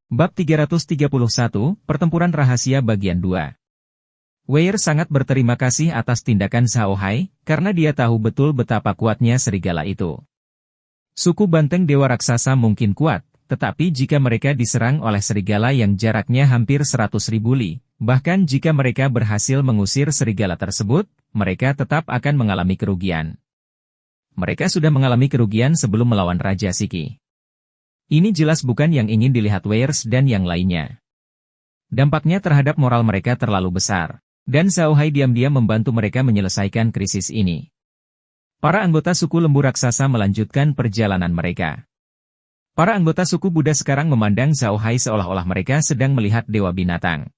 Bab 331, Pertempuran Rahasia Bagian 2. Weir sangat berterima kasih atas tindakan Zhao Hai, karena dia tahu betul betapa kuatnya serigala itu. Suku banteng Dewa Raksasa mungkin kuat, tetapi jika mereka diserang oleh serigala yang jaraknya hampir 100.000 li, bahkan jika mereka berhasil mengusir serigala tersebut, mereka tetap akan mengalami kerugian. Mereka sudah mengalami kerugian sebelum melawan Raja Siki. Ini jelas bukan yang ingin dilihat Weirs dan yang lainnya. Dampaknya terhadap moral mereka terlalu besar, dan Zhao Hai diam-diam membantu mereka menyelesaikan krisis ini. Para anggota suku lembu raksasa melanjutkan perjalanan mereka. Para anggota suku Buddha sekarang memandang Zhao Hai seolah-olah mereka sedang melihat dewa binatang.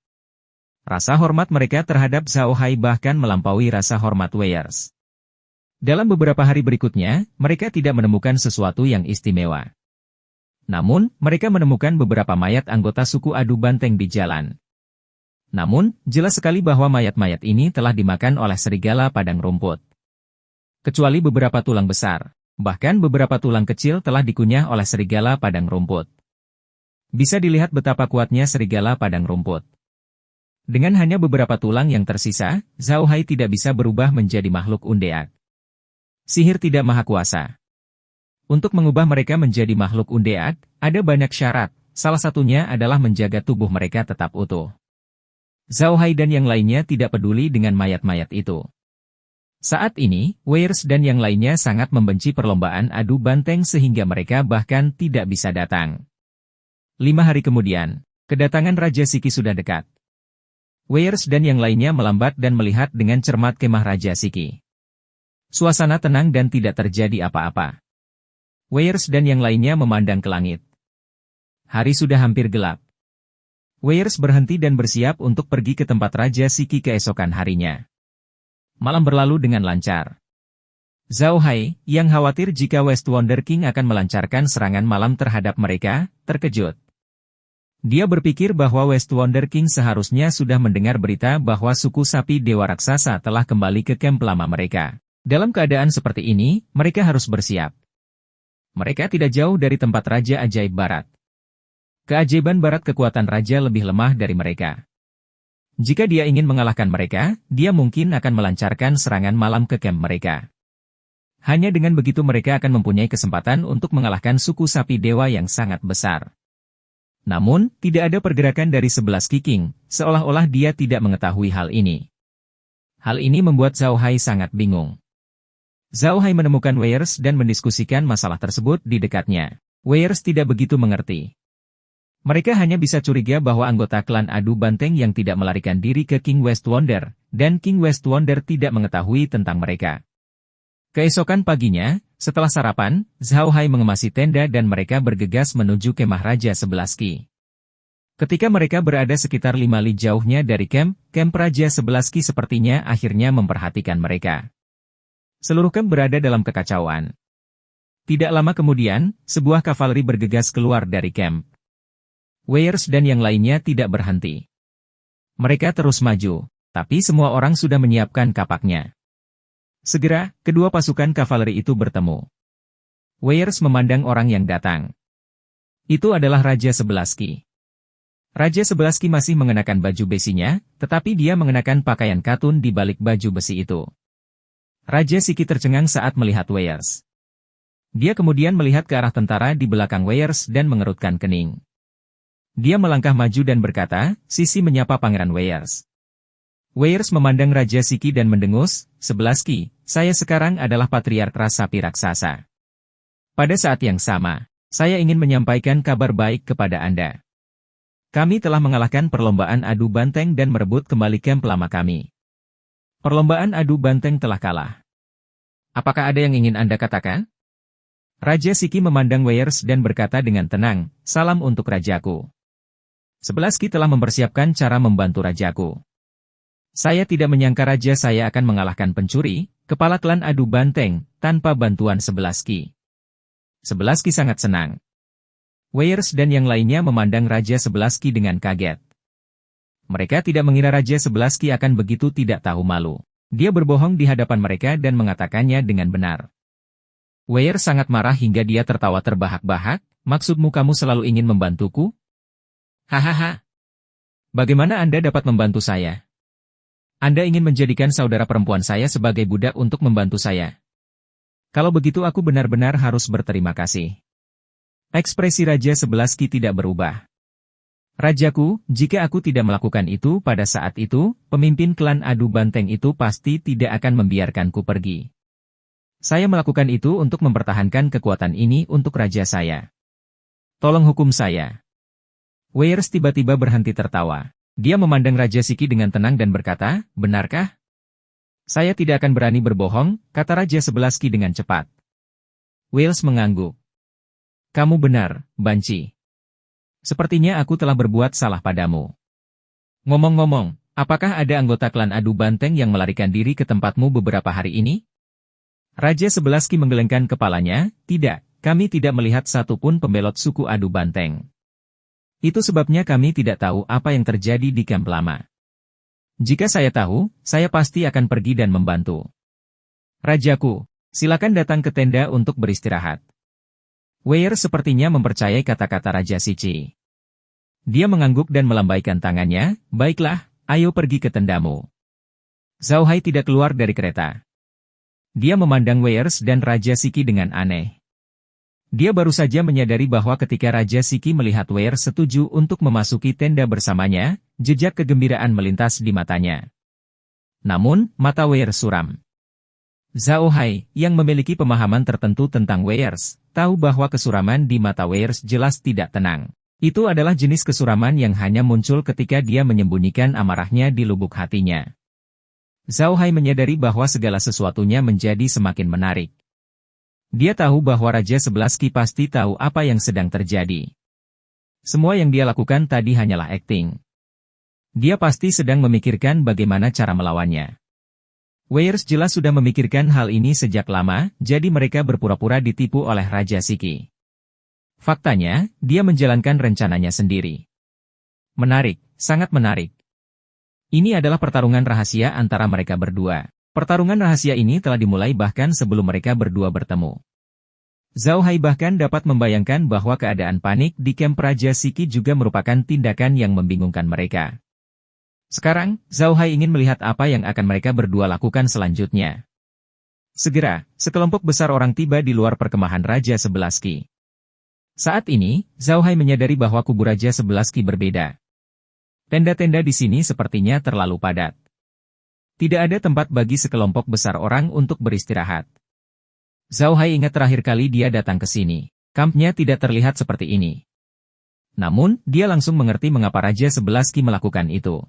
Rasa hormat mereka terhadap Zhao Hai bahkan melampaui rasa hormat Weirs. Dalam beberapa hari berikutnya, mereka tidak menemukan sesuatu yang istimewa. Namun, mereka menemukan beberapa mayat anggota suku adu banteng di jalan. Namun, jelas sekali bahwa mayat-mayat ini telah dimakan oleh serigala padang rumput. Kecuali beberapa tulang besar, bahkan beberapa tulang kecil telah dikunyah oleh serigala padang rumput. Bisa dilihat betapa kuatnya serigala padang rumput. Dengan hanya beberapa tulang yang tersisa, Zhao Hai tidak bisa berubah menjadi makhluk undeak. Sihir tidak maha kuasa. Untuk mengubah mereka menjadi makhluk undeak, ada banyak syarat, salah satunya adalah menjaga tubuh mereka tetap utuh. Zhao Hai dan yang lainnya tidak peduli dengan mayat-mayat itu. Saat ini, Weirs dan yang lainnya sangat membenci perlombaan adu banteng sehingga mereka bahkan tidak bisa datang. 5 hari kemudian, kedatangan Raja Siki sudah dekat. Weirs dan yang lainnya melambat dan melihat dengan cermat kemah Raja Siki. Suasana tenang dan tidak terjadi apa-apa. Weirs dan yang lainnya memandang ke langit. Hari sudah hampir gelap. Weirs berhenti dan bersiap untuk pergi ke tempat Raja Siki keesokan harinya. Malam berlalu dengan lancar. Zhao Hai, yang khawatir jika West Wonder King akan melancarkan serangan malam terhadap mereka, terkejut. Dia berpikir bahwa West Wonder King seharusnya sudah mendengar berita bahwa suku sapi Dewa Raksasa telah kembali ke kamp lama mereka. Dalam keadaan seperti ini, mereka harus bersiap. Mereka tidak jauh dari tempat Raja Ajaib Barat. Keajaiban Barat kekuatan Raja lebih lemah dari mereka. Jika dia ingin mengalahkan mereka, dia mungkin akan melancarkan serangan malam ke kamp mereka. Hanya dengan begitu mereka akan mempunyai kesempatan untuk mengalahkan suku sapi dewa yang sangat besar. Namun, tidak ada pergerakan dari 11 King, seolah-olah dia tidak mengetahui hal ini. Hal ini membuat Zhao Hai sangat bingung. Zhao Hai menemukan Weirs dan mendiskusikan masalah tersebut di dekatnya. Weirs tidak begitu mengerti. Mereka hanya bisa curiga bahwa anggota klan adu banteng yang tidak melarikan diri ke King West Wonder, dan King West Wonder tidak mengetahui tentang mereka. Keesokan paginya, setelah sarapan, Zhao Hai mengemasi tenda dan mereka bergegas menuju kemah Raja Sebelaski. Ketika mereka berada sekitar 5 li jauhnya dari kamp Raja Sebelaski sepertinya akhirnya memperhatikan mereka. Seluruh kamp berada dalam kekacauan. Tidak lama kemudian, sebuah kavaleri bergegas keluar dari kamp. Weirs dan yang lainnya tidak berhenti. Mereka terus maju, tapi semua orang sudah menyiapkan kapaknya. Segera, kedua pasukan kavaleri itu bertemu. Weirs memandang orang yang datang. Itu adalah Raja Sebelaski. Raja Sebelaski masih mengenakan baju besinya, tetapi dia mengenakan pakaian katun di balik baju besi itu. Raja Siki tercengang saat melihat Weirs. Dia kemudian melihat ke arah tentara di belakang Weirs dan mengerutkan kening. Dia melangkah maju dan berkata, "Sisi menyapa Pangeran Weirs." Weirs memandang Raja Siki dan mendengus, "Sebelaski, saya sekarang adalah Patriark Ras Sapi Raksasa. Pada saat yang sama, saya ingin menyampaikan kabar baik kepada Anda. Kami telah mengalahkan perlombaan adu banteng dan merebut kembali kamp lama kami. Perlombaan adu banteng telah kalah. Apakah ada yang ingin Anda katakan?" Raja Siki memandang Weirs dan berkata dengan tenang, "Salam untuk Rajaku. Sebelaski telah mempersiapkan cara membantu Rajaku. Saya tidak menyangka Raja saya akan mengalahkan pencuri, kepala klan adu banteng, tanpa bantuan Sebelaski." Sebelaski sangat senang. Weirs dan yang lainnya memandang Raja Sebelaski dengan kaget. Mereka tidak mengira Raja Sebelaski akan begitu tidak tahu malu. Dia berbohong di hadapan mereka dan mengatakannya dengan benar. Weirs sangat marah hingga dia tertawa terbahak-bahak, "Maksudmu kamu selalu ingin membantuku?" Hahaha. Bagaimana Anda dapat membantu saya? Anda ingin menjadikan saudara perempuan saya sebagai budak untuk membantu saya. Kalau begitu aku benar-benar harus berterima kasih. Ekspresi Raja Sebelaski tidak berubah. Rajaku, jika aku tidak melakukan itu pada saat itu, pemimpin klan adu banteng itu pasti tidak akan membiarkanku pergi. Saya melakukan itu untuk mempertahankan kekuatan ini untuk raja saya. Tolong hukum saya. Weirs tiba-tiba berhenti tertawa. Dia memandang Raja Siki dengan tenang dan berkata, benarkah? Saya tidak akan berani berbohong, kata Raja Sebelaski dengan cepat. Wales mengangguk. Kamu benar, Banci. Sepertinya aku telah berbuat salah padamu. Ngomong-ngomong, apakah ada anggota klan adu banteng yang melarikan diri ke tempatmu beberapa hari ini? Raja Sebelaski menggelengkan kepalanya, tidak, kami tidak melihat satupun pembelot suku adu banteng. Itu sebabnya kami tidak tahu apa yang terjadi di kamp lama. Jika saya tahu, saya pasti akan pergi dan membantu. Rajaku, silakan datang ke tenda untuk beristirahat. Weir sepertinya mempercayai kata-kata Raja Sici. Dia mengangguk dan melambaikan tangannya, baiklah, ayo pergi ke tendamu. Zhao Hai tidak keluar dari kereta. Dia memandang Weirs dan Raja Siki dengan aneh. Dia baru saja menyadari bahwa ketika Raja Siki melihat Weir setuju untuk memasuki tenda bersamanya, jejak kegembiraan melintas di matanya. Namun, mata Weir suram. Zhao Hai, yang memiliki pemahaman tertentu tentang Weirs, tahu bahwa kesuraman di mata Weirs jelas tidak tenang. Itu adalah jenis kesuraman yang hanya muncul ketika dia menyembunyikan amarahnya di lubuk hatinya. Zhao Hai menyadari bahwa segala sesuatunya menjadi semakin menarik. Dia tahu bahwa Raja Sebelaski pasti tahu apa yang sedang terjadi. Semua yang dia lakukan tadi hanyalah akting. Dia pasti sedang memikirkan bagaimana cara melawannya. Weirs jelas sudah memikirkan hal ini sejak lama, jadi mereka berpura-pura ditipu oleh Raja Siki. Faktanya, dia menjalankan rencananya sendiri. Menarik, sangat menarik. Ini adalah pertarungan rahasia antara mereka berdua. Pertarungan rahasia ini telah dimulai bahkan sebelum mereka berdua bertemu. Zhao Hai bahkan dapat membayangkan bahwa keadaan panik di kamp Raja Siki juga merupakan tindakan yang membingungkan mereka. Sekarang, Zhao Hai ingin melihat apa yang akan mereka berdua lakukan selanjutnya. Segera, sekelompok besar orang tiba di luar perkemahan Raja Sebelaski. Saat ini, Zhao Hai menyadari bahwa kubu Raja Sebelaski berbeda. Tenda-tenda di sini sepertinya terlalu padat. Tidak ada tempat bagi sekelompok besar orang untuk beristirahat. Zhao Hai ingat terakhir kali dia datang ke sini. Kampnya tidak terlihat seperti ini. Namun, dia langsung mengerti mengapa Raja Sebelaski melakukan itu.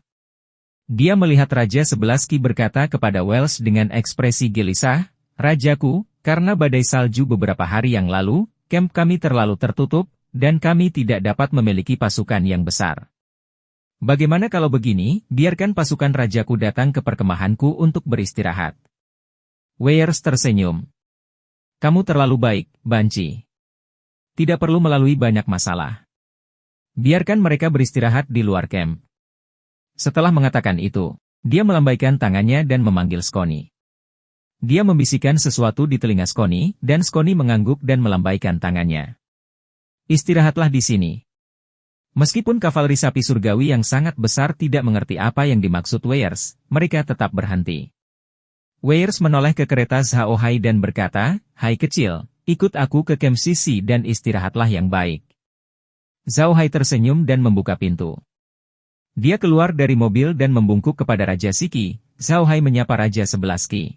Dia melihat Raja Sebelaski berkata kepada Wells dengan ekspresi gelisah, Rajaku, karena badai salju beberapa hari yang lalu, kamp kami terlalu tertutup, dan kami tidak dapat memiliki pasukan yang besar. Bagaimana kalau begini, biarkan pasukan rajaku datang ke perkemahanku untuk beristirahat. Weirs tersenyum. Kamu terlalu baik, Banci. Tidak perlu melalui banyak masalah. Biarkan mereka beristirahat di luar camp. Setelah mengatakan itu, dia melambaikan tangannya dan memanggil Skoni. Dia membisikkan sesuatu di telinga Skoni, dan Skoni mengangguk dan melambaikan tangannya. Istirahatlah di sini. Meskipun kavaleri sapi surgawi yang sangat besar tidak mengerti apa yang dimaksud Weirs, mereka tetap berhenti. Weirs menoleh ke kereta Zhao Hai dan berkata, Hai kecil, ikut aku ke camp Sisi dan istirahatlah yang baik. Zhao Hai tersenyum dan membuka pintu. Dia keluar dari mobil dan membungkuk kepada Raja Siki. Zhao Hai menyapa Raja Sebelaski.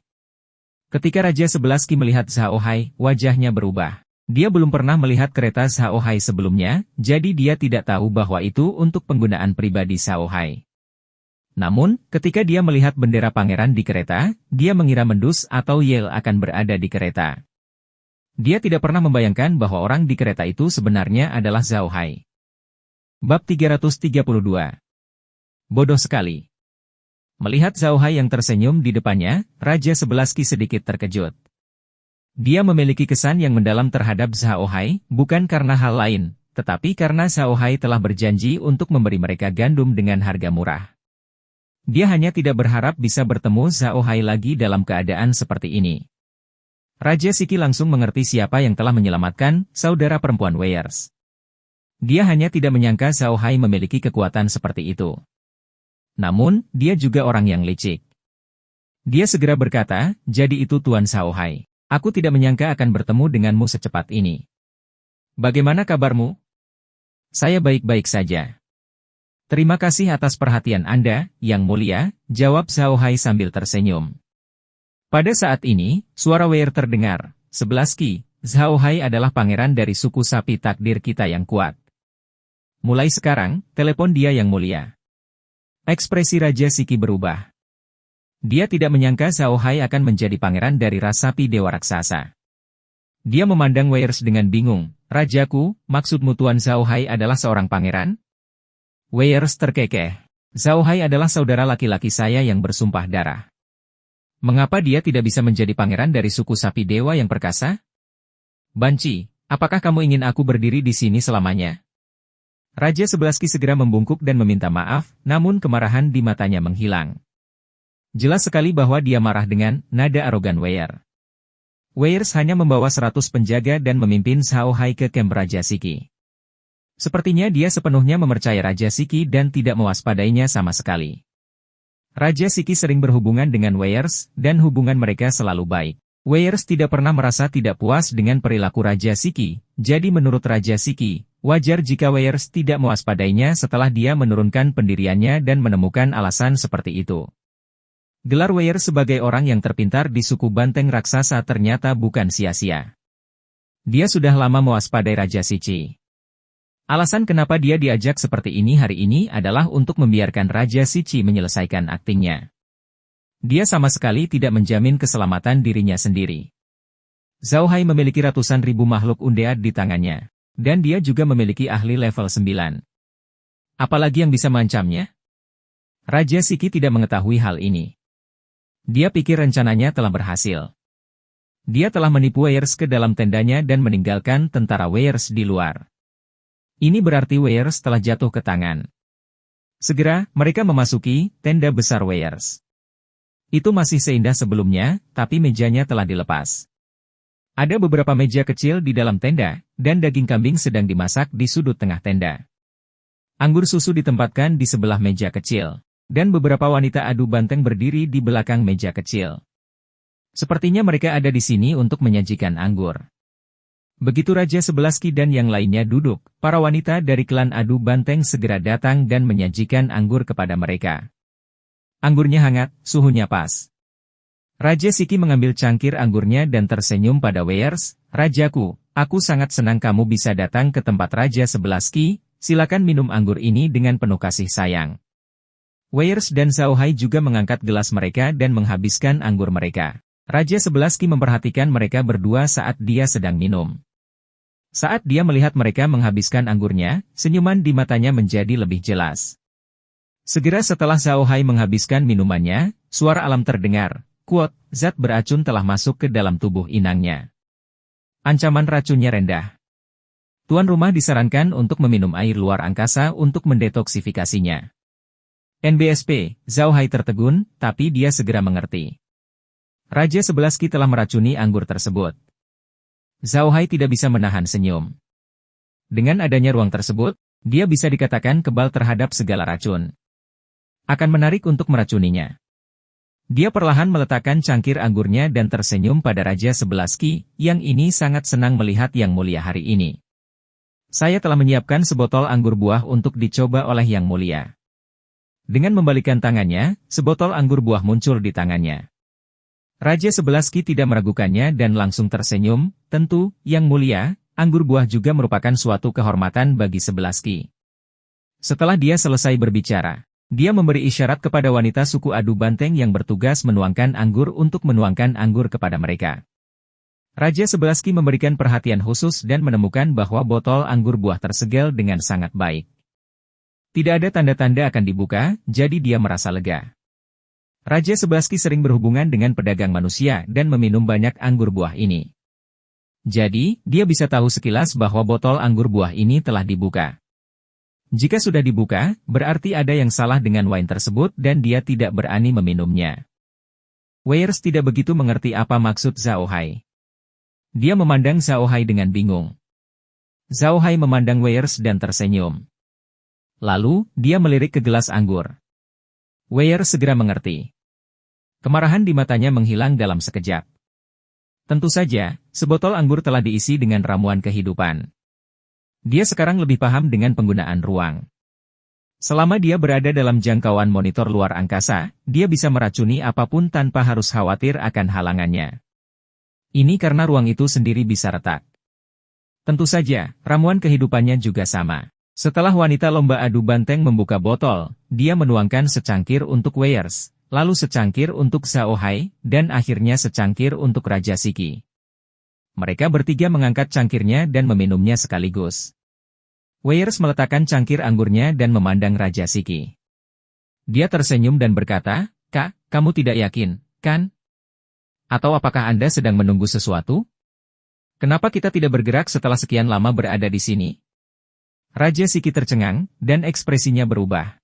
Ketika Raja Sebelaski melihat Zhao Hai, wajahnya berubah. Dia belum pernah melihat kereta Zhao Hai sebelumnya, jadi dia tidak tahu bahwa itu untuk penggunaan pribadi Zhao Hai. Namun, ketika dia melihat bendera pangeran di kereta, dia mengira Mendus atau Yale akan berada di kereta. Dia tidak pernah membayangkan bahwa orang di kereta itu sebenarnya adalah Zhao Hai. Bab 332. Bodoh sekali. Melihat Zhao Hai yang tersenyum di depannya, Raja Sebelaski sedikit terkejut. Dia memiliki kesan yang mendalam terhadap Zhao Hai, bukan karena hal lain, tetapi karena Zhao Hai telah berjanji untuk memberi mereka gandum dengan harga murah. Dia hanya tidak berharap bisa bertemu Zhao Hai lagi dalam keadaan seperti ini. Raja Siki langsung mengerti siapa yang telah menyelamatkan saudara perempuan Weirs. Dia hanya tidak menyangka Zhao Hai memiliki kekuatan seperti itu. Namun, dia juga orang yang licik. Dia segera berkata, jadi itu Tuan Zhao Hai. Aku tidak menyangka akan bertemu denganmu secepat ini. Bagaimana kabarmu? Saya baik-baik saja. Terima kasih atas perhatian Anda, Yang Mulia, jawab Zhao Hai sambil tersenyum. Pada saat ini, suara Wei terdengar. 11 Qi, Zhao Hai adalah pangeran dari suku sapi takdir kita yang kuat. Mulai sekarang, telepon dia Yang Mulia. Ekspresi Raja Siki berubah. Dia tidak menyangka Zhao Hai akan menjadi pangeran dari ras sapi dewa raksasa. Dia memandang Wei dengan bingung. Rajaku, maksudmu Tuan Zhao Hai adalah seorang pangeran? Wei terkekeh. Zhao Hai adalah saudara laki-laki saya yang bersumpah darah. Mengapa dia tidak bisa menjadi pangeran dari suku sapi dewa yang perkasa? Banci, apakah kamu ingin aku berdiri di sini selamanya? Raja 11 Qi segera membungkuk dan meminta maaf, namun kemarahan di matanya menghilang. Jelas sekali bahwa dia marah dengan nada arogan Wei. Wei hanya membawa 100 penjaga dan memimpin Zhao Hai ke kamp Raja Siki. Sepertinya dia sepenuhnya mempercayai Raja Siki dan tidak mewaspadainya sama sekali. Raja Siki sering berhubungan dengan Wei dan hubungan mereka selalu baik. Wei tidak pernah merasa tidak puas dengan perilaku Raja Siki, jadi menurut Raja Siki, wajar jika Wei tidak mewaspadainya setelah dia menurunkan pendiriannya dan menemukan alasan seperti itu. Gelar Wei sebagai orang yang terpintar di suku banteng raksasa ternyata bukan sia-sia. Dia sudah lama mewaspadai Raja Siki. Alasan kenapa dia diajak seperti ini hari ini adalah untuk membiarkan Raja Siki menyelesaikan aktingnya. Dia sama sekali tidak menjamin keselamatan dirinya sendiri. Zhao Hai memiliki ratusan ribu makhluk undead di tangannya. Dan dia juga memiliki ahli level 9. Apalagi yang bisa mengancamnya? Raja Siki tidak mengetahui hal ini. Dia pikir rencananya telah berhasil. Dia telah menipu Wei ke dalam tendanya dan meninggalkan tentara Wei di luar. Ini berarti Wei telah jatuh ke tangan. Segera, mereka memasuki tenda besar Wei. Itu masih seindah sebelumnya, tapi mejanya telah dilepas. Ada beberapa meja kecil di dalam tenda, dan daging kambing sedang dimasak di sudut tengah tenda. Anggur susu ditempatkan di sebelah meja kecil, dan beberapa wanita adu banteng berdiri di belakang meja kecil. Sepertinya mereka ada di sini untuk menyajikan anggur. Begitu Raja 11 Qi dan yang lainnya duduk, para wanita dari klan adu banteng segera datang dan menyajikan anggur kepada mereka. Anggurnya hangat, suhunya pas. Raja Siki mengambil cangkir anggurnya dan tersenyum pada Wei. Rajaku, aku sangat senang kamu bisa datang ke tempat Raja 11 Qi, silakan minum anggur ini dengan penuh kasih sayang. Wei dan Zhao Hai juga mengangkat gelas mereka dan menghabiskan anggur mereka. Raja 11 Qi memperhatikan mereka berdua saat dia sedang minum. Saat dia melihat mereka menghabiskan anggurnya, senyuman di matanya menjadi lebih jelas. Segera setelah Zhao Hai menghabiskan minumannya, suara alam terdengar. Quote, zat beracun telah masuk ke dalam tubuh inangnya. Ancaman racunnya rendah. Tuan rumah disarankan untuk meminum air luar angkasa untuk mendetoksifikasinya. NBSP, Zhao Hai tertegun, tapi dia segera mengerti. Raja 11 Qi telah meracuni anggur tersebut. Zhao Hai tidak bisa menahan senyum. Dengan adanya ruang tersebut, dia bisa dikatakan kebal terhadap segala racun. Akan menarik untuk meracuninya. Dia perlahan meletakkan cangkir anggurnya dan tersenyum pada Raja 11 Qi, yang ini sangat senang melihat Yang Mulia hari ini. Saya telah menyiapkan sebotol anggur buah untuk dicoba oleh Yang Mulia. Dengan membalikan tangannya, sebotol anggur buah muncul di tangannya. Raja 11 Qi tidak meragukannya dan langsung tersenyum, tentu, Yang Mulia, anggur buah juga merupakan suatu kehormatan bagi 11 Qi. Setelah dia selesai berbicara, dia memberi isyarat kepada wanita suku adu banteng yang bertugas menuangkan anggur untuk menuangkan anggur kepada mereka. Raja 11 Qi memberikan perhatian khusus dan menemukan bahwa botol anggur buah tersegel dengan sangat baik. Tidak ada tanda-tanda akan dibuka, jadi dia merasa lega. Raja 11 Qi sering berhubungan dengan pedagang manusia dan meminum banyak anggur buah ini. Jadi, dia bisa tahu sekilas bahwa botol anggur buah ini telah dibuka. Jika sudah dibuka, berarti ada yang salah dengan wine tersebut dan dia tidak berani meminumnya. Wei tidak begitu mengerti apa maksud Zhao Hai. Dia memandang Zhao Hai dengan bingung. Zhao Hai memandang Weiers dan tersenyum. Lalu, dia melirik ke gelas anggur. Weiers segera mengerti. Kemarahan di matanya menghilang dalam sekejap. Tentu saja, sebotol anggur telah diisi dengan ramuan kehidupan. Dia sekarang lebih paham dengan penggunaan ruang. Selama dia berada dalam jangkauan monitor luar angkasa, dia bisa meracuni apapun tanpa harus khawatir akan halangannya. Ini karena ruang itu sendiri bisa retak. Tentu saja, ramuan kehidupannya juga sama. Setelah wanita lomba adu banteng membuka botol, dia menuangkan secangkir untuk Weiers, lalu secangkir untuk Zhao Hai, dan akhirnya secangkir untuk Raja Shiki. Mereka bertiga mengangkat cangkirnya dan meminumnya sekaligus. Weiers meletakkan cangkir anggurnya dan memandang Raja Shiki. Dia tersenyum dan berkata, "Kak, kamu tidak yakin, kan? Atau apakah Anda sedang menunggu sesuatu? Kenapa kita tidak bergerak setelah sekian lama berada di sini?" Raja Shiki tercengang, dan ekspresinya berubah.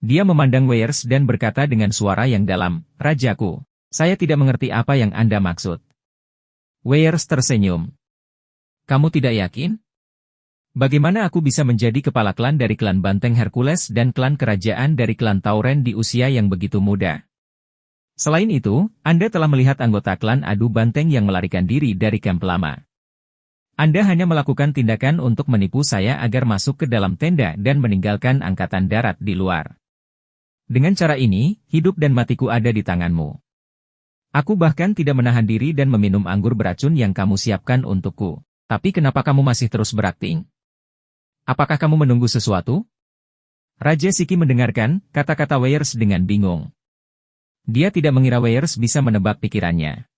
Dia memandang Weiers dan berkata dengan suara yang dalam, "Rajaku, saya tidak mengerti apa yang Anda maksud." Weiers tersenyum. "Kamu tidak yakin? Bagaimana aku bisa menjadi kepala klan dari klan Banteng Hercules dan klan kerajaan dari klan Tauren di usia yang begitu muda? Selain itu, Anda telah melihat anggota klan adu banteng yang melarikan diri dari kamp lama. Anda hanya melakukan tindakan untuk menipu saya agar masuk ke dalam tenda dan meninggalkan angkatan darat di luar. Dengan cara ini, hidup dan matiku ada di tanganmu. Aku bahkan tidak menahan diri dan meminum anggur beracun yang kamu siapkan untukku. Tapi kenapa kamu masih terus berakting? Apakah kamu menunggu sesuatu?" Raja Shiki mendengarkan kata-kata Weiers dengan bingung. Dia tidak mengira Weiers bisa menebak pikirannya.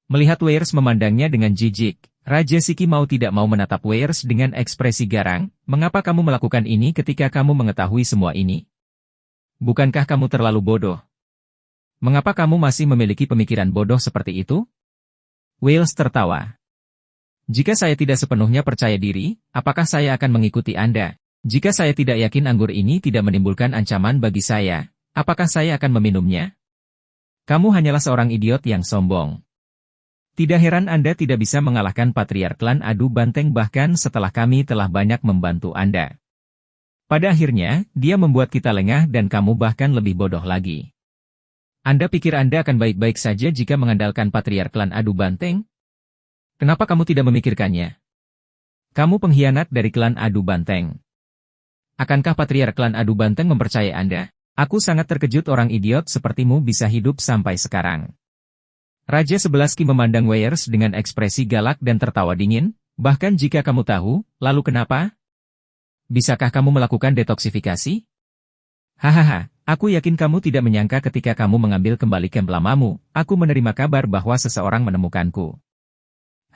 Melihat Weiers memandangnya dengan jijik, Raja Shiki mau tidak mau menatap Weiers dengan ekspresi garang. "Mengapa kamu melakukan ini ketika kamu mengetahui semua ini? Bukankah kamu terlalu bodoh? Mengapa kamu masih memiliki pemikiran bodoh seperti itu?" Weiers tertawa. "Jika saya tidak sepenuhnya percaya diri, apakah saya akan mengikuti Anda? Jika saya tidak yakin anggur ini tidak menimbulkan ancaman bagi saya, apakah saya akan meminumnya? Kamu hanyalah seorang idiot yang sombong. Tidak heran Anda tidak bisa mengalahkan patriark klan adu banteng bahkan setelah kami telah banyak membantu Anda. Pada akhirnya, dia membuat kita lengah dan kamu bahkan lebih bodoh lagi. Anda pikir Anda akan baik-baik saja jika mengandalkan patriark klan adu banteng? Kenapa kamu tidak memikirkannya? Kamu pengkhianat dari klan adu banteng. Akankah patriark klan adu banteng mempercayai Anda? Aku sangat terkejut orang idiot sepertimu bisa hidup sampai sekarang." Raja Sebelaski memandang Weiers dengan ekspresi galak dan tertawa dingin. "Bahkan jika kamu tahu, lalu kenapa? Bisakah kamu melakukan detoksifikasi? Hahaha, aku yakin kamu tidak menyangka ketika kamu mengambil kembali kamp lamamu, aku menerima kabar bahwa seseorang menemukanku.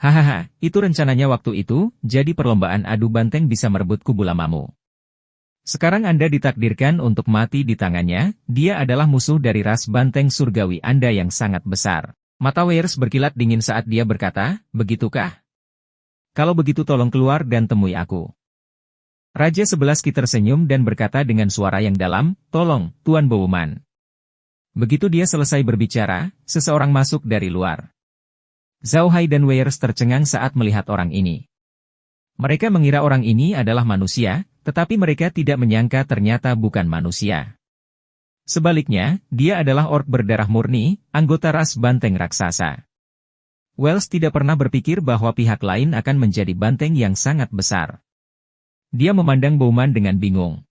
Hahaha, itu rencananya waktu itu, jadi perlombaan adu banteng bisa merebut kubu lamamu. Sekarang Anda ditakdirkan untuk mati di tangannya, dia adalah musuh dari ras banteng surgawi Anda yang sangat besar." Mata Weiers berkilat dingin saat dia berkata, "Begitukah? Kalau begitu tolong keluar dan temui aku." Raja Sebelaski tersenyum dan berkata dengan suara yang dalam, "Tolong, Tuan Bowman." Begitu dia selesai berbicara, seseorang masuk dari luar. Zhao Hai dan Weiers tercengang saat melihat orang ini. Mereka mengira orang ini adalah manusia, tetapi mereka tidak menyangka ternyata bukan manusia. Sebaliknya, dia adalah orc berdarah murni, anggota ras banteng raksasa. Wells tidak pernah berpikir bahwa pihak lain akan menjadi banteng yang sangat besar. Dia memandang Bowman dengan bingung.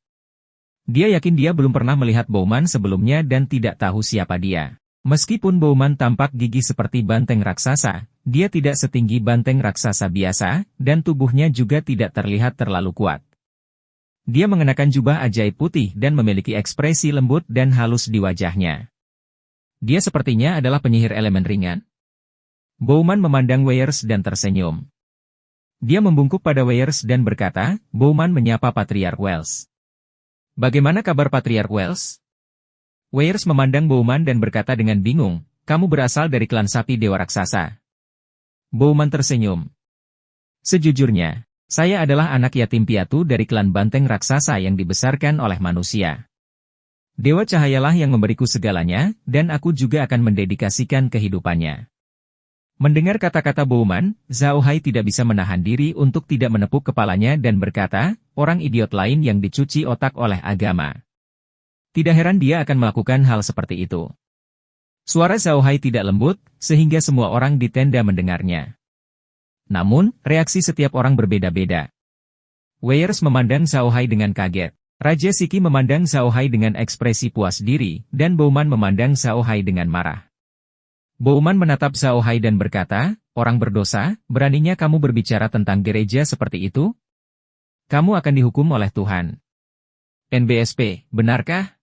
Dia yakin dia belum pernah melihat Bowman sebelumnya dan tidak tahu siapa dia. Meskipun Bowman tampak gigih seperti banteng raksasa, dia tidak setinggi banteng raksasa biasa, dan tubuhnya juga tidak terlihat terlalu kuat. Dia mengenakan jubah ajaib putih dan memiliki ekspresi lembut dan halus di wajahnya. Dia sepertinya adalah penyihir elemen ringan. Bowman memandang Weiers dan tersenyum. Dia membungkuk pada Weiers dan berkata, "Bowman menyapa Patriark Wells." "Bagaimana kabar Patriark Wells?" Weiers memandang Bowman dan berkata dengan bingung, "Kamu berasal dari klan sapi dewa raksasa." Bowman tersenyum. "Sejujurnya, saya adalah anak yatim piatu dari klan banteng raksasa yang dibesarkan oleh manusia. Dewa cahayalah yang memberiku segalanya, dan aku juga akan mendedikasikan kehidupannya." Mendengar kata-kata Bowman, Zhao Hai tidak bisa menahan diri untuk tidak menepuk kepalanya dan berkata, orang idiot lain yang dicuci otak oleh agama. Tidak heran dia akan melakukan hal seperti itu. Suara Zhao Hai tidak lembut, sehingga semua orang di tenda mendengarnya. Namun, reaksi setiap orang berbeda-beda. Weiers memandang Zhao Hai dengan kaget. Raja Siki memandang Zhao Hai dengan ekspresi puas diri, dan Bowman memandang Zhao Hai dengan marah. Bowman menatap Zhao Hai dan berkata, orang berdosa, beraninya kamu berbicara tentang gereja seperti itu? Kamu akan dihukum oleh Tuhan. NBSP, benarkah?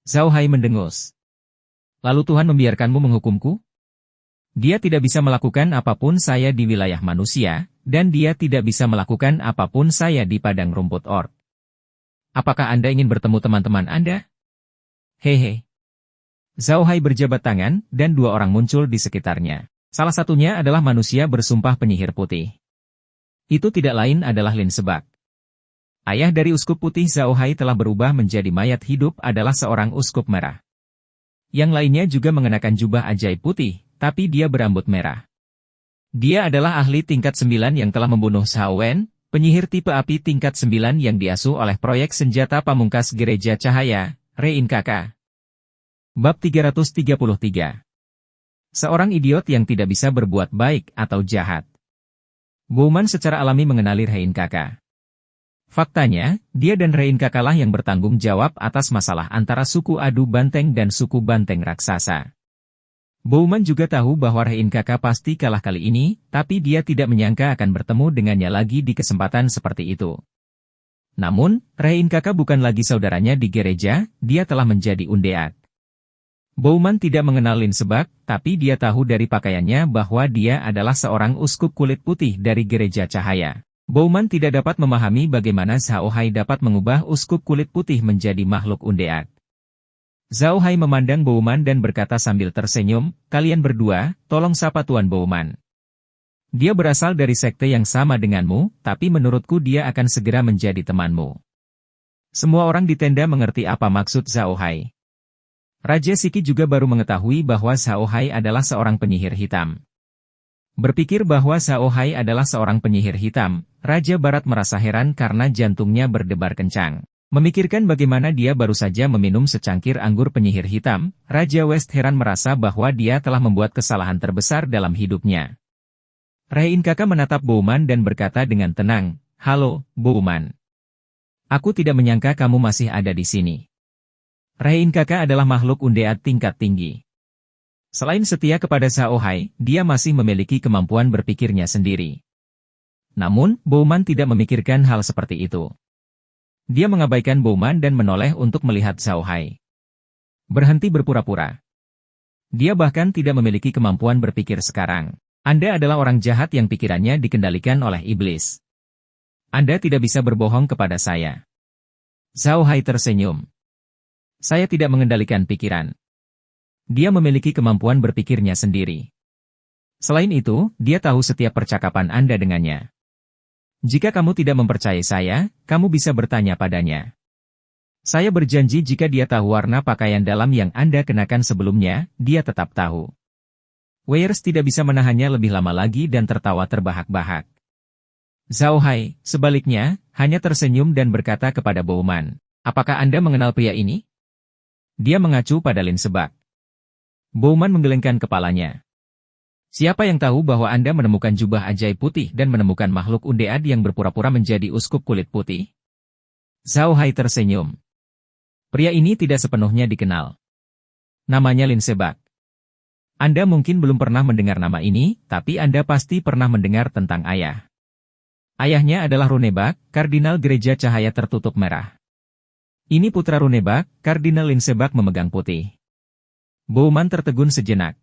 Zhao Hai mendengus. Lalu Tuhan membiarkanmu menghukumku? Dia tidak bisa melakukan apapun saya di wilayah manusia, dan dia tidak bisa melakukan apapun saya di padang rumput orc. Apakah Anda ingin bertemu teman-teman Anda? Hehe. Zhao Hai berjabat tangan, dan dua orang muncul di sekitarnya. Salah satunya adalah manusia bersumpah penyihir putih. Itu tidak lain adalah Lin Sebak. Ayah dari uskup putih Zhao Hai telah berubah menjadi mayat hidup adalah seorang uskup merah. Yang lainnya juga mengenakan jubah ajaib putih, tapi dia berambut merah. Dia adalah ahli tingkat 9 yang telah membunuh Zhao Wen, penyihir tipe api tingkat 9 yang diasuh oleh proyek senjata pamungkas Gereja Cahaya, Rein Kakak. Bab 333. Seorang idiot yang tidak bisa berbuat baik atau jahat. Bowman secara alami mengenali Rein Kakak. Faktanya, dia dan Rein Kakak lah yang bertanggung jawab atas masalah antara suku Adu Banteng dan suku Banteng Raksasa. Bowman juga tahu bahwa Rein Kakak pasti kalah kali ini, tapi dia tidak menyangka akan bertemu dengannya lagi di kesempatan seperti itu. Namun, Rein Kakak bukan lagi saudaranya di gereja, dia telah menjadi undead. Bowman tidak mengenal Lin Sebak, tapi dia tahu dari pakaiannya bahwa dia adalah seorang uskup kulit putih dari Gereja Cahaya. Bowman tidak dapat memahami bagaimana Zhao Hai dapat mengubah uskup kulit putih menjadi makhluk undead. Zhao Hai memandang Bowman dan berkata sambil tersenyum, kalian berdua, tolong sapa Tuan Bowman. Dia berasal dari sekte yang sama denganmu, tapi menurutku dia akan segera menjadi temanmu. Semua orang di tenda mengerti apa maksud Zhao Hai. Raja Siki juga baru mengetahui bahwa Zhao Hai adalah seorang penyihir hitam. Berpikir bahwa Zhao Hai adalah seorang penyihir hitam, Raja Barat merasa heran karena jantungnya berdebar kencang. Memikirkan bagaimana dia baru saja meminum secangkir anggur penyihir hitam, Raja West heran merasa bahwa dia telah membuat kesalahan terbesar dalam hidupnya. Rein Kakak menatap Bowman dan berkata dengan tenang, halo, Bowman. Aku tidak menyangka kamu masih ada di sini. Rein Kakak adalah makhluk undead tingkat tinggi. Selain setia kepada Zhao Hai, dia masih memiliki kemampuan berpikirnya sendiri. Namun, Bowman tidak memikirkan hal seperti itu. Dia mengabaikan Bowman dan menoleh untuk melihat Zhao Hai. Berhenti berpura-pura. Dia bahkan tidak memiliki kemampuan berpikir sekarang. Anda adalah orang jahat yang pikirannya dikendalikan oleh iblis. Anda tidak bisa berbohong kepada saya. Zhao Hai tersenyum. Saya tidak mengendalikan pikiran. Dia memiliki kemampuan berpikirnya sendiri. Selain itu, dia tahu setiap percakapan Anda dengannya. Jika kamu tidak mempercayai saya, kamu bisa bertanya padanya. Saya berjanji jika dia tahu warna pakaian dalam yang Anda kenakan sebelumnya, dia tetap tahu. Weiers tidak bisa menahannya lebih lama lagi dan tertawa terbahak-bahak. Zhao Hai, sebaliknya, hanya tersenyum dan berkata kepada Bowman, apakah Anda mengenal pria ini? Dia mengacu pada Lin Sebak. Bowman menggelengkan kepalanya. Siapa yang tahu bahwa Anda menemukan jubah ajaib putih dan menemukan makhluk undead yang berpura-pura menjadi uskup kulit putih? Zhao Hai tersenyum. Pria ini tidak sepenuhnya dikenal. Namanya Lin Sebak. Anda mungkin belum pernah mendengar nama ini, tapi Anda pasti pernah mendengar tentang ayah. Ayahnya adalah Runebak, Kardinal Gereja Cahaya Tertutup Merah. Ini putra Runebak, Kardinal Lin Sebak memegang putih. Bowman tertegun sejenak.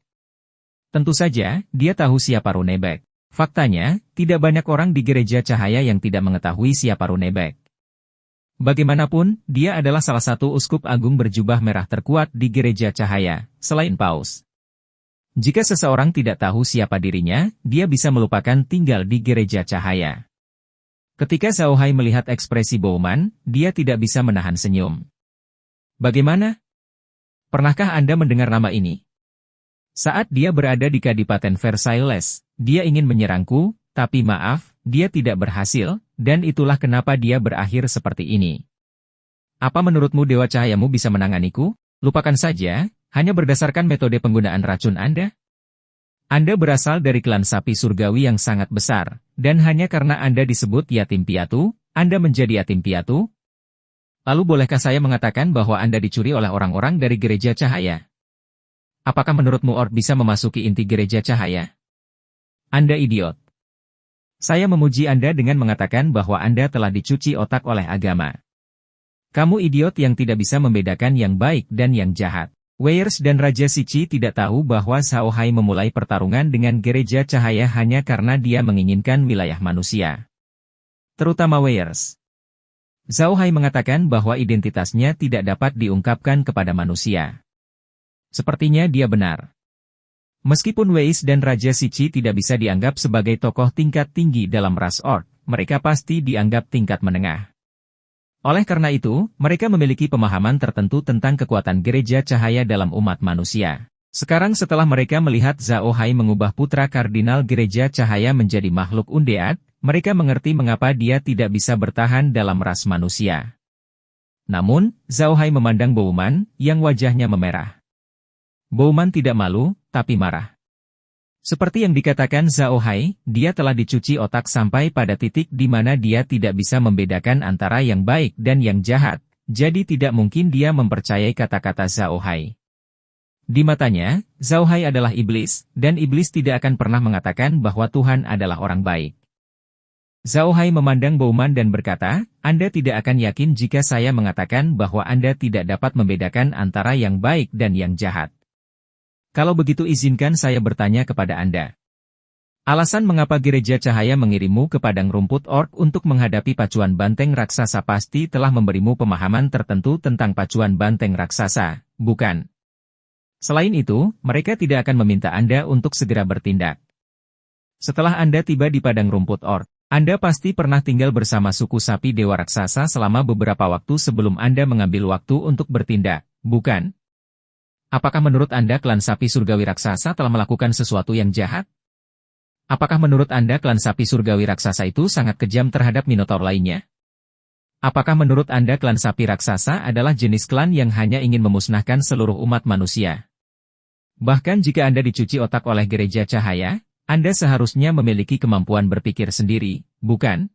Tentu saja, dia tahu siapa Runebak. Faktanya, tidak banyak orang di Gereja Cahaya yang tidak mengetahui siapa Runebak. Bagaimanapun, dia adalah salah satu uskup agung berjubah merah terkuat di Gereja Cahaya, selain Paus. Jika seseorang tidak tahu siapa dirinya, dia bisa melupakan tinggal di Gereja Cahaya. Ketika Zhao Hai melihat ekspresi Bowman, dia tidak bisa menahan senyum. Bagaimana? Pernahkah Anda mendengar nama ini? Saat dia berada di Kadipaten Versailles, dia ingin menyerangku, tapi maaf, dia tidak berhasil, dan itulah kenapa dia berakhir seperti ini. Apa menurutmu Dewa Cahayamu bisa menanganiku? Lupakan saja, hanya berdasarkan metode penggunaan racun Anda. Anda berasal dari klan sapi surgawi yang sangat besar, dan hanya karena Anda disebut yatim piatu, Anda menjadi yatim piatu? Lalu bolehkah saya mengatakan bahwa Anda dicuri oleh orang-orang dari gereja cahaya? Apakah menurutmu Orc bisa memasuki inti gereja cahaya? Anda idiot. Saya memuji Anda dengan mengatakan bahwa Anda telah dicuci otak oleh agama. Kamu idiot yang tidak bisa membedakan yang baik dan yang jahat. Weirs dan Raja Sici tidak tahu bahwa Zhao Hai memulai pertarungan dengan gereja cahaya hanya karena dia menginginkan wilayah manusia. Terutama Weirs. Zhao Hai mengatakan bahwa identitasnya tidak dapat diungkapkan kepada manusia. Sepertinya dia benar. Meskipun Weiss dan Raja Sici tidak bisa dianggap sebagai tokoh tingkat tinggi dalam ras Orc, mereka pasti dianggap tingkat menengah. Oleh karena itu, mereka memiliki pemahaman tertentu tentang kekuatan gereja cahaya dalam umat manusia. Sekarang setelah mereka melihat Zhao Hai mengubah putra kardinal gereja cahaya menjadi makhluk undead, mereka mengerti mengapa dia tidak bisa bertahan dalam ras manusia. Namun, Zhao Hai memandang Bowman, yang wajahnya memerah. Bowman tidak malu, tapi marah. Seperti yang dikatakan Zhao Hai, dia telah dicuci otak sampai pada titik di mana dia tidak bisa membedakan antara yang baik dan yang jahat, jadi tidak mungkin dia mempercayai kata-kata Zhao Hai. Di matanya, Zhao Hai adalah iblis, dan iblis tidak akan pernah mengatakan bahwa Tuhan adalah orang baik. Zhao Hai memandang Bowman dan berkata, Anda tidak akan yakin jika saya mengatakan bahwa Anda tidak dapat membedakan antara yang baik dan yang jahat. Kalau begitu izinkan saya bertanya kepada Anda. Alasan mengapa gereja cahaya mengirimmu ke padang rumput Orc untuk menghadapi pacuan banteng raksasa pasti telah memberimu pemahaman tertentu tentang pacuan banteng raksasa, bukan? Selain itu, mereka tidak akan meminta Anda untuk segera bertindak. Setelah Anda tiba di padang rumput Orc, Anda pasti pernah tinggal bersama suku sapi dewa raksasa selama beberapa waktu sebelum Anda mengambil waktu untuk bertindak, bukan? Apakah menurut Anda klan sapi surgawi raksasa telah melakukan sesuatu yang jahat? Apakah menurut Anda klan sapi surgawi raksasa itu sangat kejam terhadap Minotaur lainnya? Apakah menurut Anda klan sapi raksasa adalah jenis klan yang hanya ingin memusnahkan seluruh umat manusia? Bahkan jika Anda dicuci otak oleh gereja cahaya, Anda seharusnya memiliki kemampuan berpikir sendiri, bukan?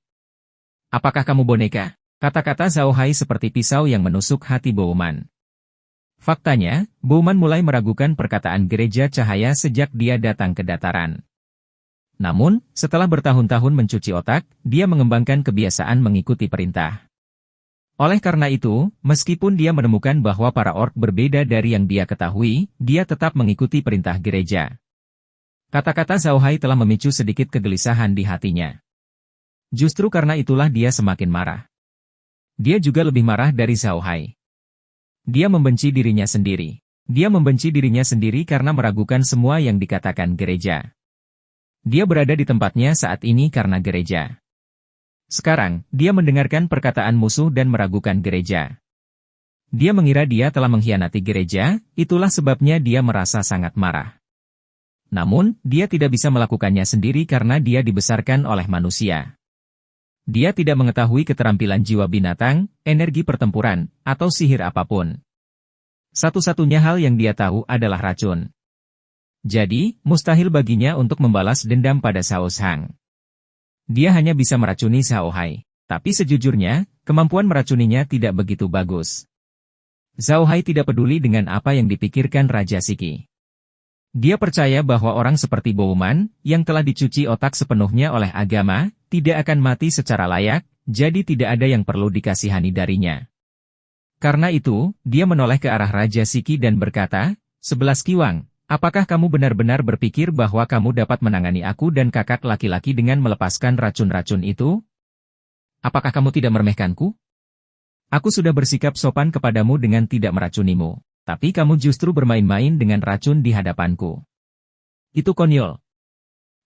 Apakah kamu boneka? Kata-kata Zhao Hai seperti pisau yang menusuk hati Bowman. Faktanya, Bowman mulai meragukan perkataan gereja cahaya sejak dia datang ke dataran. Namun, setelah bertahun-tahun mencuci otak, dia mengembangkan kebiasaan mengikuti perintah. Oleh karena itu, meskipun dia menemukan bahwa para Orc berbeda dari yang dia ketahui, dia tetap mengikuti perintah gereja. Kata-kata Zhao Hai telah memicu sedikit kegelisahan di hatinya. Justru karena itulah dia semakin marah. Dia juga lebih marah dari Zhao Hai. Dia membenci dirinya sendiri. Dia membenci dirinya sendiri karena meragukan semua yang dikatakan gereja. Dia berada di tempatnya saat ini karena gereja. Sekarang, dia mendengarkan perkataan musuh dan meragukan gereja. Dia mengira dia telah mengkhianati gereja, itulah sebabnya dia merasa sangat marah. Namun, dia tidak bisa melakukannya sendiri karena dia dibesarkan oleh manusia. Dia tidak mengetahui keterampilan jiwa binatang, energi pertempuran, atau sihir apapun. Satu-satunya hal yang dia tahu adalah racun. Jadi, mustahil baginya untuk membalas dendam pada Zhao Zhang. Dia hanya bisa meracuni Zhao Hai. Tapi sejujurnya, kemampuan meracuninya tidak begitu bagus. Zhao Hai tidak peduli dengan apa yang dipikirkan Raja Siki. Dia percaya bahwa orang seperti Bowman, yang telah dicuci otak sepenuhnya oleh agama, tidak akan mati secara layak, jadi tidak ada yang perlu dikasihani darinya. Karena itu, dia menoleh ke arah Raja Siki dan berkata, 11 Kiwang, apakah kamu benar-benar berpikir bahwa kamu dapat menangani aku dan kakak laki-laki dengan melepaskan racun-racun itu? Apakah kamu tidak meremehkanku? Aku sudah bersikap sopan kepadamu dengan tidak meracunimu, tapi kamu justru bermain-main dengan racun di hadapanku. Itu konyol.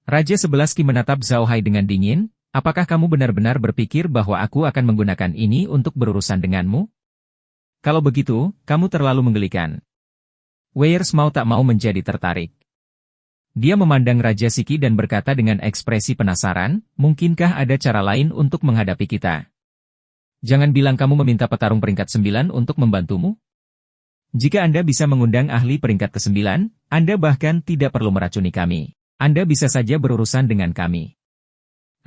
Raja 11 Ki menatap Zhao Hai dengan dingin, apakah kamu benar-benar berpikir bahwa aku akan menggunakan ini untuk berurusan denganmu? Kalau begitu, kamu terlalu menggelikan. Weirs mau tak mau menjadi tertarik. Dia memandang Raja Siki dan berkata dengan ekspresi penasaran, mungkinkah ada cara lain untuk menghadapi kita? Jangan bilang kamu meminta petarung peringkat 9 untuk membantumu? Jika Anda bisa mengundang ahli peringkat ke-9, Anda bahkan tidak perlu meracuni kami. Anda bisa saja berurusan dengan kami.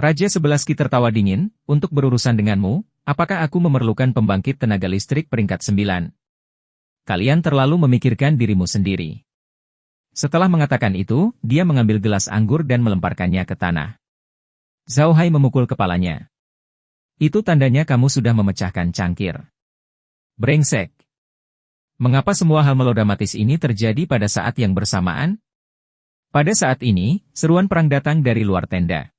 Raja Sebelas Ki tertawa dingin, untuk berurusan denganmu, apakah aku memerlukan pembangkit tenaga listrik peringkat 9? Kalian terlalu memikirkan dirimu sendiri. Setelah mengatakan itu, dia mengambil gelas anggur dan melemparkannya ke tanah. Zhao Hai memukul kepalanya. Itu tandanya kamu sudah memecahkan cangkir. Brengsek. Mengapa semua hal melodramatis ini terjadi pada saat yang bersamaan? Pada saat ini, seruan perang datang dari luar tenda.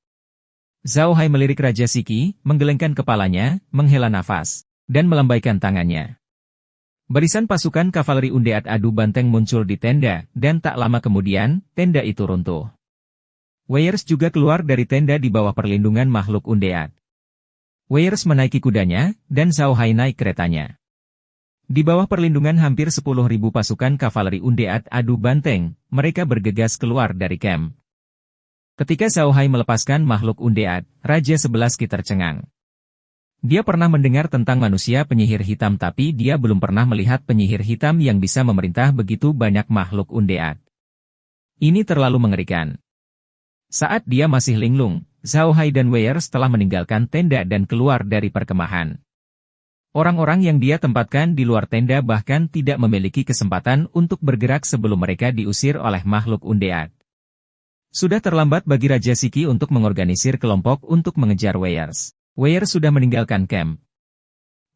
Zhao Hai melirik Raja Siki, menggelengkan kepalanya, menghela nafas, dan melambaikan tangannya. Barisan pasukan kavaleri Undead adu banteng muncul di tenda, dan tak lama kemudian, tenda itu runtuh. Weirs juga keluar dari tenda di bawah perlindungan makhluk Undead. Weirs menaiki kudanya, dan Zhao Hai naik keretanya. Di bawah perlindungan hampir 10.000 pasukan kavaleri Undead adu banteng, mereka bergegas keluar dari camp. Ketika Zhao Hai melepaskan makhluk Undead, Raja Sebelas Ki tercengang. Dia pernah mendengar tentang manusia penyihir hitam tapi dia belum pernah melihat penyihir hitam yang bisa memerintah begitu banyak makhluk Undead. Ini terlalu mengerikan. Saat dia masih linglung, Zhao Hai dan Weirs telah meninggalkan tenda dan keluar dari perkemahan. Orang-orang yang dia tempatkan di luar tenda bahkan tidak memiliki kesempatan untuk bergerak sebelum mereka diusir oleh makhluk Undead. Sudah terlambat bagi Raja Siki untuk mengorganisir kelompok untuk mengejar Weirs. Weirs sudah meninggalkan camp.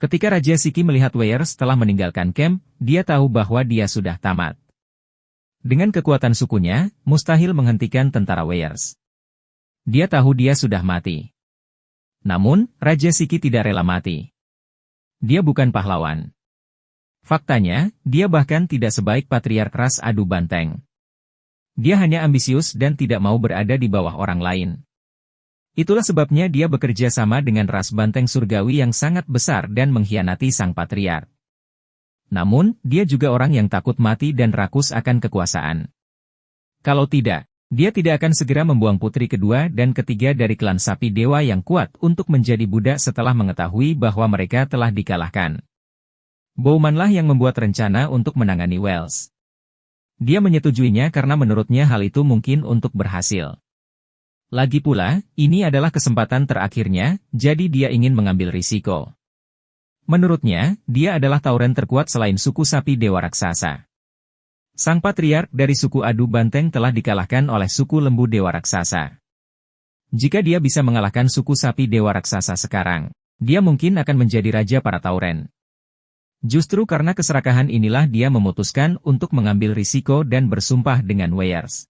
Ketika Raja Siki melihat Weirs telah meninggalkan camp, dia tahu bahwa dia sudah tamat. Dengan kekuatan sukunya, mustahil menghentikan tentara Weirs. Dia tahu dia sudah mati. Namun, Raja Siki tidak rela mati. Dia bukan pahlawan. Faktanya, dia bahkan tidak sebaik patriark ras adu banteng. Dia hanya ambisius dan tidak mau berada di bawah orang lain. Itulah sebabnya dia bekerja sama dengan ras banteng surgawi yang sangat besar dan mengkhianati sang patriark. Namun, dia juga orang yang takut mati dan rakus akan kekuasaan. Kalau tidak, dia tidak akan segera membuang putri kedua dan ketiga dari klan sapi dewa yang kuat untuk menjadi budak setelah mengetahui bahwa mereka telah dikalahkan. Bowmanlah yang membuat rencana untuk menangani Wells. Dia menyetujuinya karena menurutnya hal itu mungkin untuk berhasil. Lagi pula, ini adalah kesempatan terakhirnya, jadi dia ingin mengambil risiko. Menurutnya, dia adalah tauren terkuat selain suku sapi dewa raksasa. Sang patriark dari suku adu banteng telah dikalahkan oleh suku lembu dewa raksasa. Jika dia bisa mengalahkan suku sapi dewa raksasa sekarang, dia mungkin akan menjadi raja para tauren. Justru karena keserakahan inilah dia memutuskan untuk mengambil risiko dan bersumpah dengan Weirs.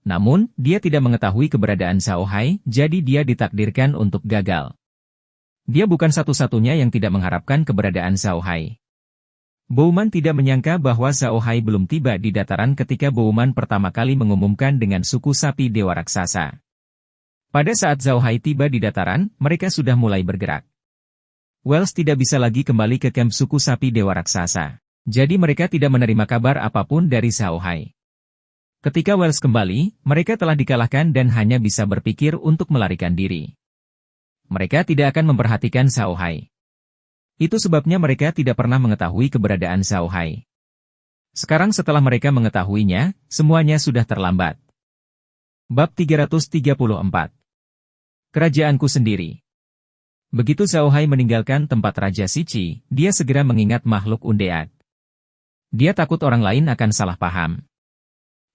Namun, dia tidak mengetahui keberadaan Zhao Hai, jadi dia ditakdirkan untuk gagal. Dia bukan satu-satunya yang tidak mengharapkan keberadaan Zhao Hai. Bowman tidak menyangka bahwa Zhao Hai belum tiba di dataran ketika Bowman pertama kali mengumumkan dengan suku sapi dewa raksasa. Pada saat Zhao Hai tiba di dataran, mereka sudah mulai bergerak. Wells tidak bisa lagi kembali ke kamp suku sapi dewa raksasa. Jadi mereka tidak menerima kabar apapun dari Zhao Hai. Ketika Wells kembali, mereka telah dikalahkan dan hanya bisa berpikir untuk melarikan diri. Mereka tidak akan memperhatikan Zhao Hai. Itu sebabnya mereka tidak pernah mengetahui keberadaan Zhao Hai. Sekarang setelah mereka mengetahuinya, semuanya sudah terlambat. Bab 334. Kerajaanku sendiri. Begitu Zhao Hai meninggalkan tempat Raja Sici, dia segera mengingat makhluk Undead. Dia takut orang lain akan salah paham.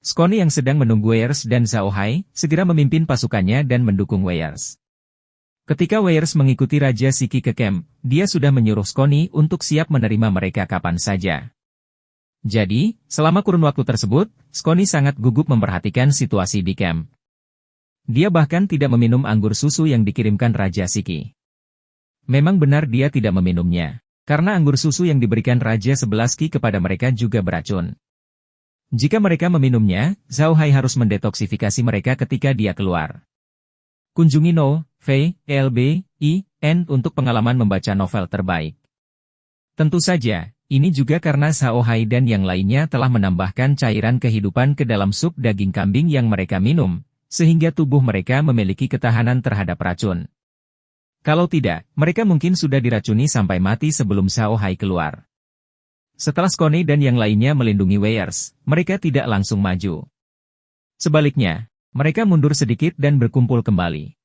Skoni yang sedang menunggu Weirs dan Zhao Hai, segera memimpin pasukannya dan mendukung Weirs. Ketika Weirs mengikuti Raja Siki ke camp, dia sudah menyuruh Skoni untuk siap menerima mereka kapan saja. Jadi, selama kurun waktu tersebut, Skoni sangat gugup memperhatikan situasi di camp. Dia bahkan tidak meminum anggur susu yang dikirimkan Raja Siki. Memang benar dia tidak meminumnya, karena anggur susu yang diberikan Raja Sebelas Ki kepada mereka juga beracun. Jika mereka meminumnya, Zhao Hai harus mendetoksifikasi mereka ketika dia keluar. Kunjungi No.v.lb.in untuk pengalaman membaca novel terbaik. Tentu saja, ini juga karena Xiao Hai dan yang lainnya telah menambahkan cairan kehidupan ke dalam sup daging kambing yang mereka minum, sehingga tubuh mereka memiliki ketahanan terhadap racun. Kalau tidak, mereka mungkin sudah diracuni sampai mati sebelum Xiao Hai keluar. Setelah Skone dan yang lainnya melindungi Weiers, mereka tidak langsung maju. Sebaliknya, mereka mundur sedikit dan berkumpul kembali.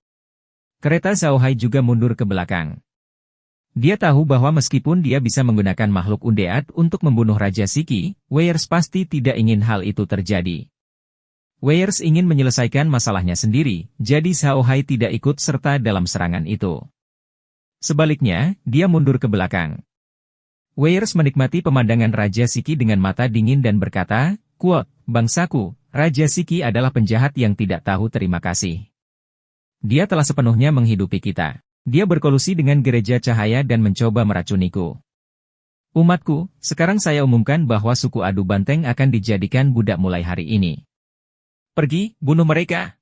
Kereta Xiao Hai juga mundur ke belakang. Dia tahu bahwa meskipun dia bisa menggunakan makhluk undead untuk membunuh Raja Shiki, Weiers pasti tidak ingin hal itu terjadi. Weiers ingin menyelesaikan masalahnya sendiri, jadi Xiao Hai tidak ikut serta dalam serangan itu. Sebaliknya, dia mundur ke belakang. Weiers menikmati pemandangan Raja Shiki dengan mata dingin dan berkata, "Quote, bangsaku, Raja Shiki adalah penjahat yang tidak tahu terima kasih. Dia telah sepenuhnya menghidupi kita. Dia berkolusi dengan gereja cahaya dan mencoba meracuniku. Umatku, sekarang saya umumkan bahwa suku Adu Banteng akan dijadikan budak mulai hari ini. Pergi, bunuh mereka."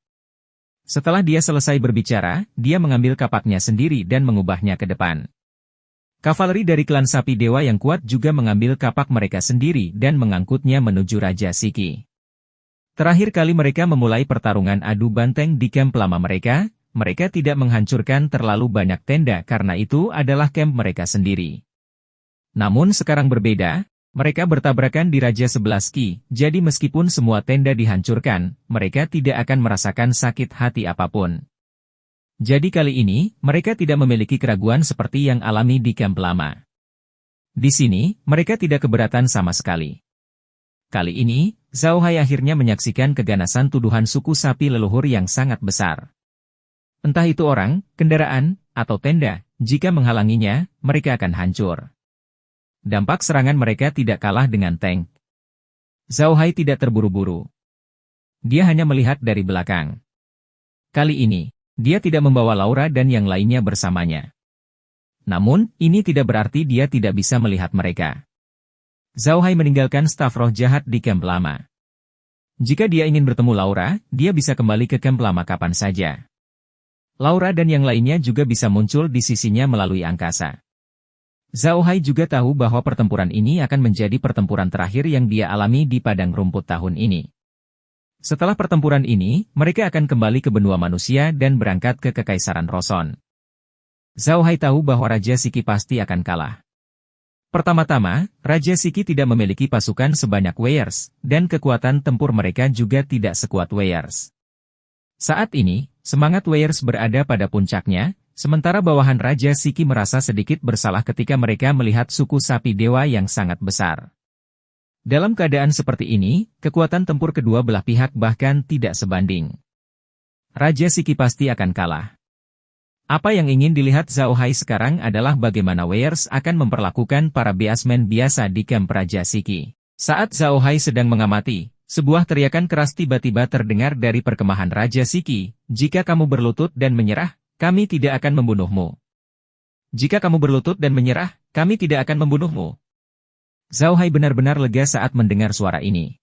Setelah dia selesai berbicara, dia mengambil kapaknya sendiri dan mengubahnya ke depan. Kavaleri dari klan Sapi Dewa yang kuat juga mengambil kapak mereka sendiri dan mengangkutnya menuju Raja Shiki. Terakhir kali mereka memulai pertarungan adu banteng di kamp lama mereka tidak menghancurkan terlalu banyak tenda karena itu adalah kamp mereka sendiri. Namun sekarang berbeda, mereka bertabrakan di Raja 11 Ki, jadi meskipun semua tenda dihancurkan, mereka tidak akan merasakan sakit hati apapun. Jadi kali ini, mereka tidak memiliki keraguan seperti yang alami di kamp lama. Di sini, mereka tidak keberatan sama sekali. Kali ini, Xiao Hai akhirnya menyaksikan keganasan tuduhan suku sapi leluhur yang sangat besar. Entah itu orang, kendaraan, atau tenda, jika menghalanginya, mereka akan hancur. Dampak serangan mereka tidak kalah dengan tank. Xiao Hai tidak terburu-buru. Dia hanya melihat dari belakang. Kali ini, dia tidak membawa Laura dan yang lainnya bersamanya. Namun, ini tidak berarti dia tidak bisa melihat mereka. Xiao Hai meninggalkan staf roh jahat di kamp lama. Jika dia ingin bertemu Laura, dia bisa kembali ke kamp lama kapan saja. Laura dan yang lainnya juga bisa muncul di sisinya melalui angkasa. Xiao Hai juga tahu bahwa pertempuran ini akan menjadi pertempuran terakhir yang dia alami di padang rumput tahun ini. Setelah pertempuran ini, mereka akan kembali ke benua manusia dan berangkat ke Kekaisaran Roson. Xiao Hai tahu bahwa Raja Shiki pasti akan kalah. Pertama-tama, Raja Shiki tidak memiliki pasukan sebanyak Weiers, dan kekuatan tempur mereka juga tidak sekuat Weiers. Saat ini, semangat Weiers berada pada puncaknya, sementara bawahan Raja Shiki merasa sedikit bersalah ketika mereka melihat suku sapi dewa yang sangat besar. Dalam keadaan seperti ini, kekuatan tempur kedua belah pihak bahkan tidak sebanding. Raja Shiki pasti akan kalah. Apa yang ingin dilihat Xiao Hai sekarang adalah bagaimana Weiers akan memperlakukan para beasmen biasa di kamp Raja Shiki. Saat Xiao Hai sedang mengamati, sebuah teriakan keras tiba-tiba terdengar dari perkemahan Raja Shiki, "Jika kamu berlutut dan menyerah, kami tidak akan membunuhmu. Jika kamu berlutut dan menyerah, kami tidak akan membunuhmu." Xiao Hai benar-benar lega saat mendengar suara ini.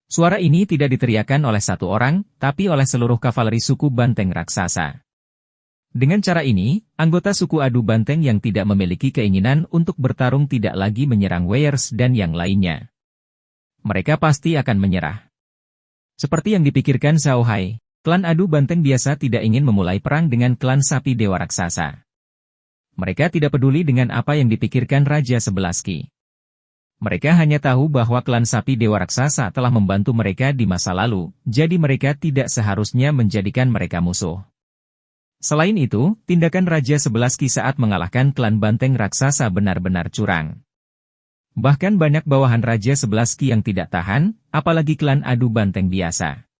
Suara ini tidak diteriakan oleh satu orang, tapi oleh seluruh kavaleri suku banteng raksasa. Dengan cara ini, anggota suku adu banteng yang tidak memiliki keinginan untuk bertarung tidak lagi menyerang Weiers dan yang lainnya. Mereka pasti akan menyerah. Seperti yang dipikirkan Xiao Hai, klan adu banteng biasa tidak ingin memulai perang dengan klan sapi dewa raksasa. Mereka tidak peduli dengan apa yang dipikirkan Raja 11 Ki. Mereka hanya tahu bahwa klan sapi dewa raksasa telah membantu mereka di masa lalu, jadi mereka tidak seharusnya menjadikan mereka musuh. Selain itu, tindakan Raja 11 Ki saat mengalahkan klan banteng raksasa benar-benar curang. Bahkan banyak bawahan Raja 11 Ki yang tidak tahan, apalagi klan adu banteng biasa.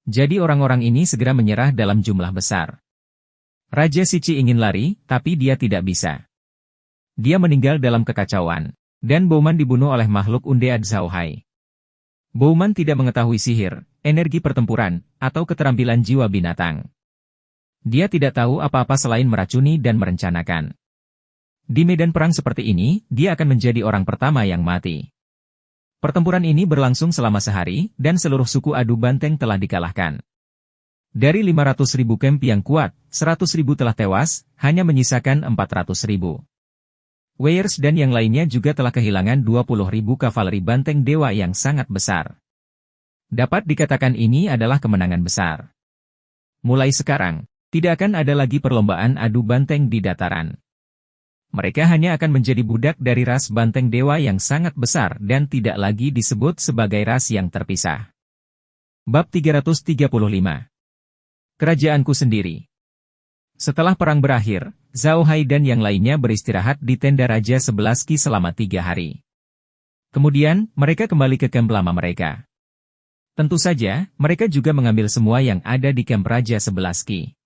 Jadi orang-orang ini segera menyerah dalam jumlah besar. Raja Shiki ingin lari, tapi dia tidak bisa. Dia meninggal dalam kekacauan, dan Bowman dibunuh oleh makhluk undead Xiao Hai. Bowman tidak mengetahui sihir, energi pertempuran, atau keterampilan jiwa binatang. Dia tidak tahu apa-apa selain meracuni dan merencanakan. Di medan perang seperti ini, dia akan menjadi orang pertama yang mati. Pertempuran ini berlangsung selama sehari, dan seluruh suku adu banteng telah dikalahkan. Dari 500.000 camp yang kuat, 100.000 telah tewas, hanya menyisakan 400.000. Weirs dan yang lainnya juga telah kehilangan 20.000 kavaleri banteng dewa yang sangat besar. Dapat dikatakan ini adalah kemenangan besar. Mulai sekarang, tidak akan ada lagi perlombaan adu banteng di dataran. Mereka hanya akan menjadi budak dari ras banteng dewa yang sangat besar dan tidak lagi disebut sebagai ras yang terpisah. Bab 335. Kerajaanku sendiri. Setelah perang berakhir, Zhao Hai dan yang lainnya beristirahat di tenda Raja 11 Qi selama 3 hari. Kemudian, mereka kembali ke kamp lama mereka. Tentu saja, mereka juga mengambil semua yang ada di kamp Raja 11 Qi.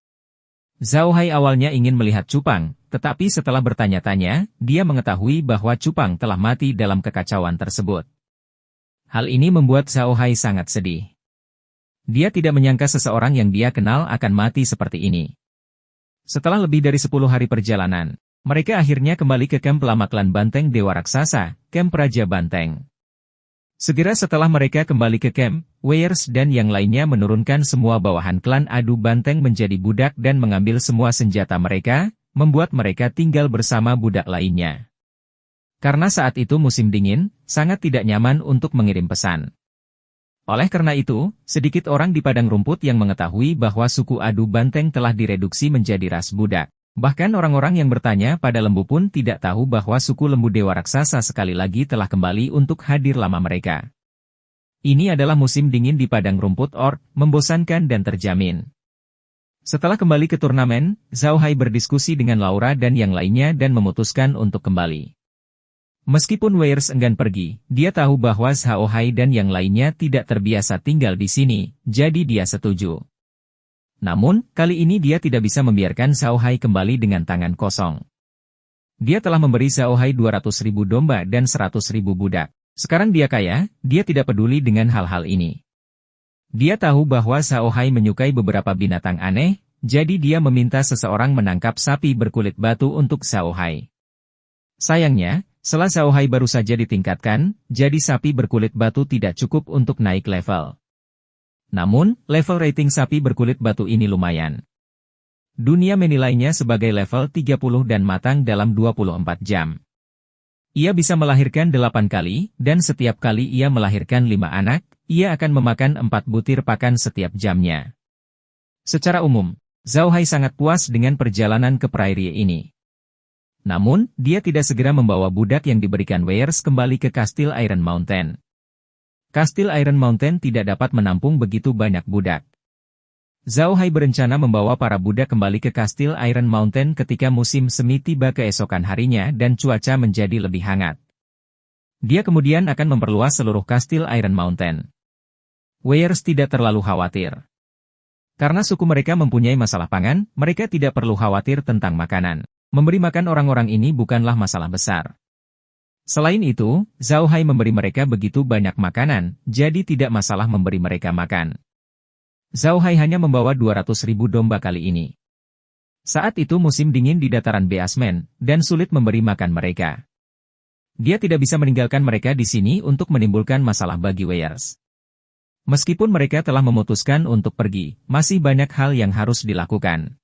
Zhao Hai awalnya ingin melihat Cupang, tetapi setelah bertanya-tanya, dia mengetahui bahwa Cupang telah mati dalam kekacauan tersebut. Hal ini membuat Zhao Hai sangat sedih. Dia tidak menyangka seseorang yang dia kenal akan mati seperti ini. Setelah lebih dari 10 hari perjalanan, mereka akhirnya kembali ke kamp lama klan Banteng Dewa Raksasa, kamp Raja Banteng. Segera setelah mereka kembali ke kamp, Weirs dan yang lainnya menurunkan semua bawahan klan adu Banteng menjadi budak dan mengambil semua senjata mereka, membuat mereka tinggal bersama budak lainnya. Karena saat itu musim dingin, sangat tidak nyaman untuk mengirim pesan. Oleh karena itu, sedikit orang di padang rumput yang mengetahui bahwa suku adu Banteng telah direduksi menjadi ras budak. Bahkan orang-orang yang bertanya pada lembu pun tidak tahu bahwa suku lembu dewa raksasa sekali lagi telah kembali untuk hadir lama mereka. Ini adalah musim dingin di padang rumput orc, membosankan dan terjamin. Setelah kembali ke turnamen, Zhao Hai berdiskusi dengan Laura dan yang lainnya dan memutuskan untuk kembali. Meskipun Weirs enggan pergi, dia tahu bahwa Zhao Hai dan yang lainnya tidak terbiasa tinggal di sini, jadi dia setuju. Namun, kali ini dia tidak bisa membiarkan Zhao Hai kembali dengan tangan kosong. Dia telah memberi Zhao Hai 200.000 domba dan 100.000 budak. Sekarang dia kaya, dia tidak peduli dengan hal-hal ini. Dia tahu bahwa Zhao Hai menyukai beberapa binatang aneh, jadi dia meminta seseorang menangkap sapi berkulit batu untuk Zhao Hai. Sayangnya, setelah Zhao Hai baru saja ditingkatkan, jadi sapi berkulit batu tidak cukup untuk naik level. Namun, level rating sapi berkulit batu ini lumayan. Dunia menilainya sebagai level 30 dan matang dalam 24 jam. Ia bisa melahirkan 8 kali, dan setiap kali ia melahirkan 5 anak, ia akan memakan 4 butir pakan setiap jamnya. Secara umum, Zhao Hai sangat puas dengan perjalanan ke prairie ini. Namun, dia tidak segera membawa budak yang diberikan Weirs kembali ke Kastil Iron Mountain. Kastil Iron Mountain tidak dapat menampung begitu banyak budak. Zhao Hai berencana membawa para budak kembali ke Kastil Iron Mountain ketika musim semi tiba keesokan harinya dan cuaca menjadi lebih hangat. Dia kemudian akan memperluas seluruh Kastil Iron Mountain. Weirs tidak terlalu khawatir. Karena suku mereka mempunyai masalah pangan, mereka tidak perlu khawatir tentang makanan. Memberi makan orang-orang ini bukanlah masalah besar. Selain itu, Zhao Hai memberi mereka begitu banyak makanan, jadi tidak masalah memberi mereka makan. Zhao Hai hanya membawa 200.000 domba kali ini. Saat itu musim dingin di dataran Beasmen, dan sulit memberi makan mereka. Dia tidak bisa meninggalkan mereka di sini untuk menimbulkan masalah bagi Weirs. Meskipun mereka telah memutuskan untuk pergi, masih banyak hal yang harus dilakukan.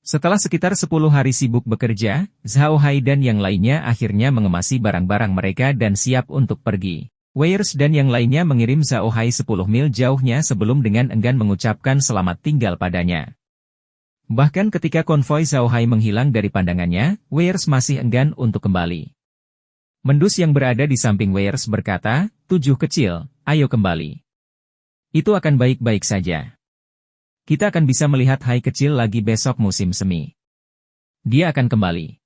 Setelah sekitar 10 hari sibuk bekerja, Zhao Hai dan yang lainnya akhirnya mengemasi barang-barang mereka dan siap untuk pergi. Weirs dan yang lainnya mengirim Zhao Hai 10 mil jauhnya sebelum dengan enggan mengucapkan selamat tinggal padanya. Bahkan ketika konvoi Zhao Hai menghilang dari pandangannya, Weirs masih enggan untuk kembali. Mendus yang berada di samping Weirs berkata, "Tujuh kecil, ayo kembali. Itu akan baik-baik saja. Kita akan bisa melihat Hai kecil lagi besok musim semi. Dia akan kembali.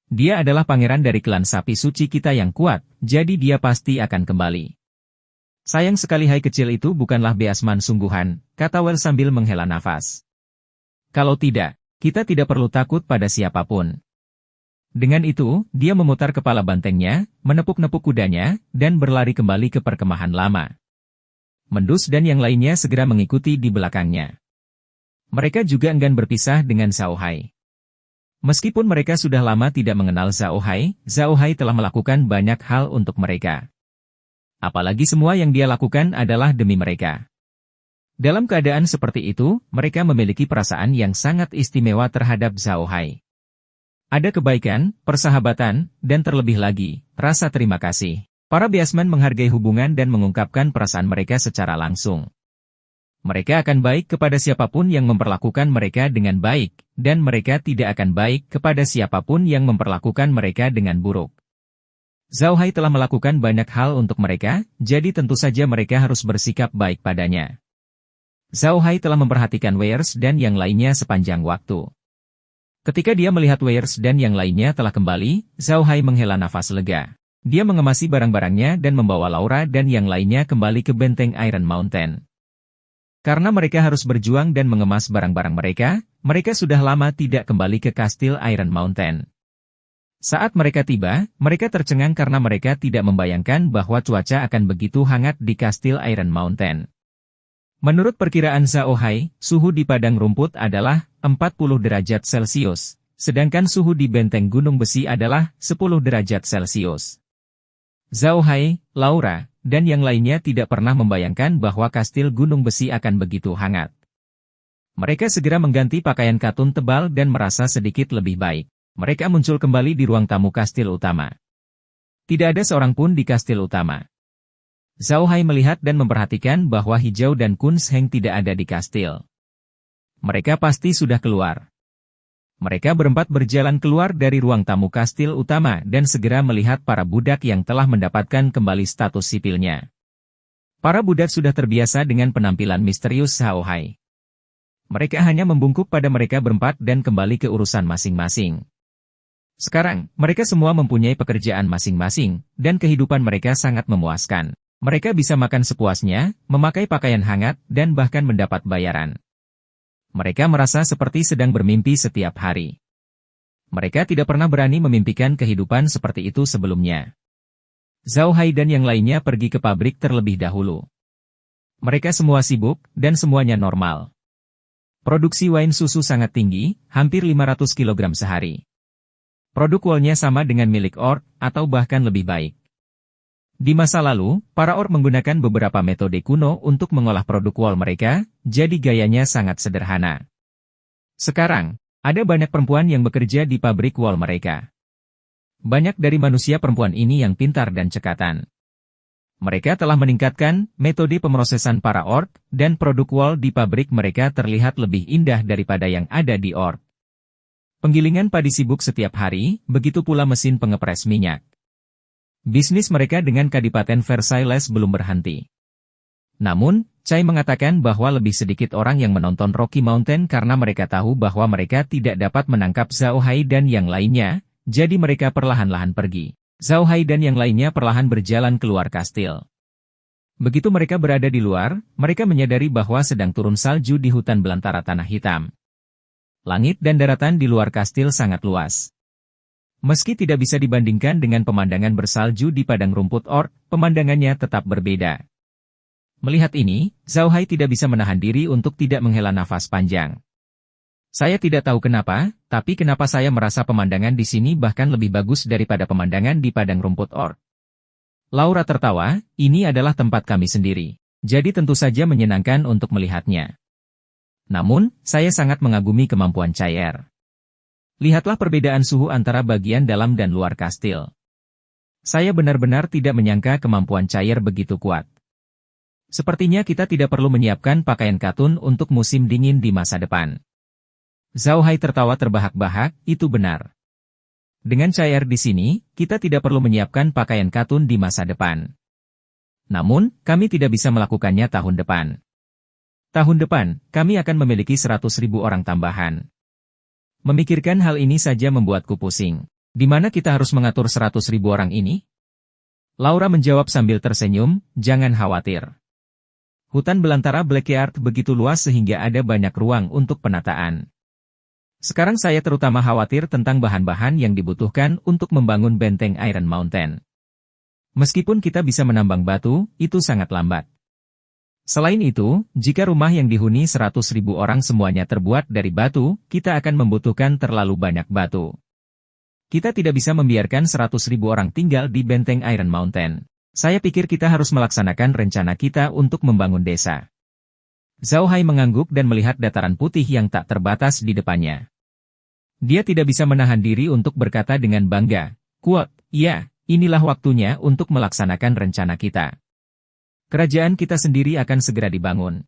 Dia adalah pangeran dari klan sapi suci kita yang kuat, jadi dia pasti akan kembali." Sayang sekali Hai kecil itu bukanlah Beasman sungguhan, kata Well sambil menghela nafas. Kalau tidak, kita tidak perlu takut pada siapapun. Dengan itu, dia memutar kepala bantengnya, menepuk-nepuk kudanya, dan berlari kembali ke perkemahan lama. Mendus dan yang lainnya segera mengikuti di belakangnya. Mereka juga enggan berpisah dengan Zhao Hai. Meskipun mereka sudah lama tidak mengenal Zhao Hai telah melakukan banyak hal untuk mereka. Apalagi semua yang dia lakukan adalah demi mereka. Dalam keadaan seperti itu, mereka memiliki perasaan yang sangat istimewa terhadap Zhao Hai. Ada kebaikan, persahabatan, dan terlebih lagi, rasa terima kasih. Para biasman menghargai hubungan dan mengungkapkan perasaan mereka secara langsung. Mereka akan baik kepada siapapun yang memperlakukan mereka dengan baik, dan mereka tidak akan baik kepada siapapun yang memperlakukan mereka dengan buruk. Zhao Hai telah melakukan banyak hal untuk mereka, jadi tentu saja mereka harus bersikap baik padanya. Zhao Hai telah memperhatikan Weiers dan yang lainnya sepanjang waktu. Ketika dia melihat Weiers dan yang lainnya telah kembali, Zhao Hai menghela nafas lega. Dia mengemasi barang-barangnya dan membawa Laura dan yang lainnya kembali ke benteng Iron Mountain. Karena mereka harus berjuang dan mengemas barang-barang mereka, mereka sudah lama tidak kembali ke kastil Iron Mountain. Saat mereka tiba, mereka tercengang karena mereka tidak membayangkan bahwa cuaca akan begitu hangat di kastil Iron Mountain. Menurut perkiraan Zhao Hai, suhu di padang rumput adalah 40 derajat Celcius, sedangkan suhu di benteng gunung besi adalah 10 derajat Celcius. Zhao Hai, Laura, dan yang lainnya tidak pernah membayangkan bahwa kastil gunung besi akan begitu hangat. Mereka segera mengganti pakaian katun tebal dan merasa sedikit lebih baik. Mereka muncul kembali di ruang tamu kastil utama. Tidak ada seorang pun di kastil utama. Zhao Hai melihat dan memperhatikan bahwa Hijau dan Kun Sheng tidak ada di kastil. Mereka pasti sudah keluar. Mereka berempat berjalan keluar dari ruang tamu kastil utama dan segera melihat para budak yang telah mendapatkan kembali status sipilnya. Para budak sudah terbiasa dengan penampilan misterius Zhao Hai. Mereka hanya membungkuk pada mereka berempat dan kembali ke urusan masing-masing. Sekarang, mereka semua mempunyai pekerjaan masing-masing, dan kehidupan mereka sangat memuaskan. Mereka bisa makan sepuasnya, memakai pakaian hangat, dan bahkan mendapat bayaran. Mereka merasa seperti sedang bermimpi setiap hari. Mereka tidak pernah berani memimpikan kehidupan seperti itu sebelumnya. Zhao Hai dan yang lainnya pergi ke pabrik terlebih dahulu. Mereka semua sibuk, dan semuanya normal. Produksi wain susu sangat tinggi, hampir 500 kg sehari. Produk wolnya sama dengan milik orc, atau bahkan lebih baik. Di masa lalu, para orc menggunakan beberapa metode kuno untuk mengolah produk wol mereka, jadi gayanya sangat sederhana. Sekarang, ada banyak perempuan yang bekerja di pabrik wol mereka. Banyak dari manusia perempuan ini yang pintar dan cekatan. Mereka telah meningkatkan metode pemrosesan para orc, dan produk wol di pabrik mereka terlihat lebih indah daripada yang ada di orc. Penggilingan padi sibuk setiap hari, begitu pula mesin pengepres minyak. Bisnis mereka dengan Kadipaten Versailles belum berhenti. Namun, Chai mengatakan bahwa lebih sedikit orang yang menonton Rocky Mountain karena mereka tahu bahwa mereka tidak dapat menangkap Zhao Hai dan yang lainnya, jadi mereka perlahan-lahan pergi. Zhao Hai dan yang lainnya perlahan berjalan keluar kastil. Begitu mereka berada di luar, mereka menyadari bahwa sedang turun salju di hutan belantara tanah hitam. Langit dan daratan di luar kastil sangat luas. Meski tidak bisa dibandingkan dengan pemandangan bersalju di padang rumput orc, pemandangannya tetap berbeda. Melihat ini, Zhao Hai tidak bisa menahan diri untuk tidak menghela nafas panjang. Saya tidak tahu kenapa, tapi kenapa saya merasa pemandangan di sini bahkan lebih bagus daripada pemandangan di padang rumput orc. Laura tertawa, ini adalah tempat kami sendiri. Jadi tentu saja menyenangkan untuk melihatnya. Namun, saya sangat mengagumi kemampuan Chai. Lihatlah perbedaan suhu antara bagian dalam dan luar kastil. Saya benar-benar tidak menyangka kemampuan Chai begitu kuat. Sepertinya kita tidak perlu menyiapkan pakaian katun untuk musim dingin di masa depan. Zhao Hai tertawa terbahak-bahak, itu benar. Dengan Chai di sini, kita tidak perlu menyiapkan pakaian katun di masa depan. Namun, kami tidak bisa melakukannya tahun depan. Tahun depan, kami akan memiliki 100.000 orang tambahan. Memikirkan hal ini saja membuatku pusing. Di mana kita harus mengatur 100.000 orang ini? Laura menjawab sambil tersenyum, jangan khawatir. Hutan belantara Blackyard begitu luas sehingga ada banyak ruang untuk penataan. Sekarang saya terutama khawatir tentang bahan-bahan yang dibutuhkan untuk membangun benteng Iron Mountain. Meskipun kita bisa menambang batu, itu sangat lambat. Selain itu, jika rumah yang dihuni 100.000 orang semuanya terbuat dari batu, kita akan membutuhkan terlalu banyak batu. Kita tidak bisa membiarkan 100.000 orang tinggal di benteng Iron Mountain. Saya pikir kita harus melaksanakan rencana kita untuk membangun desa. Zhao Hai mengangguk dan melihat dataran putih yang tak terbatas di depannya. Dia tidak bisa menahan diri untuk berkata dengan bangga, "Kuat, ya, inilah waktunya untuk melaksanakan rencana kita. Kerajaan kita sendiri akan segera dibangun."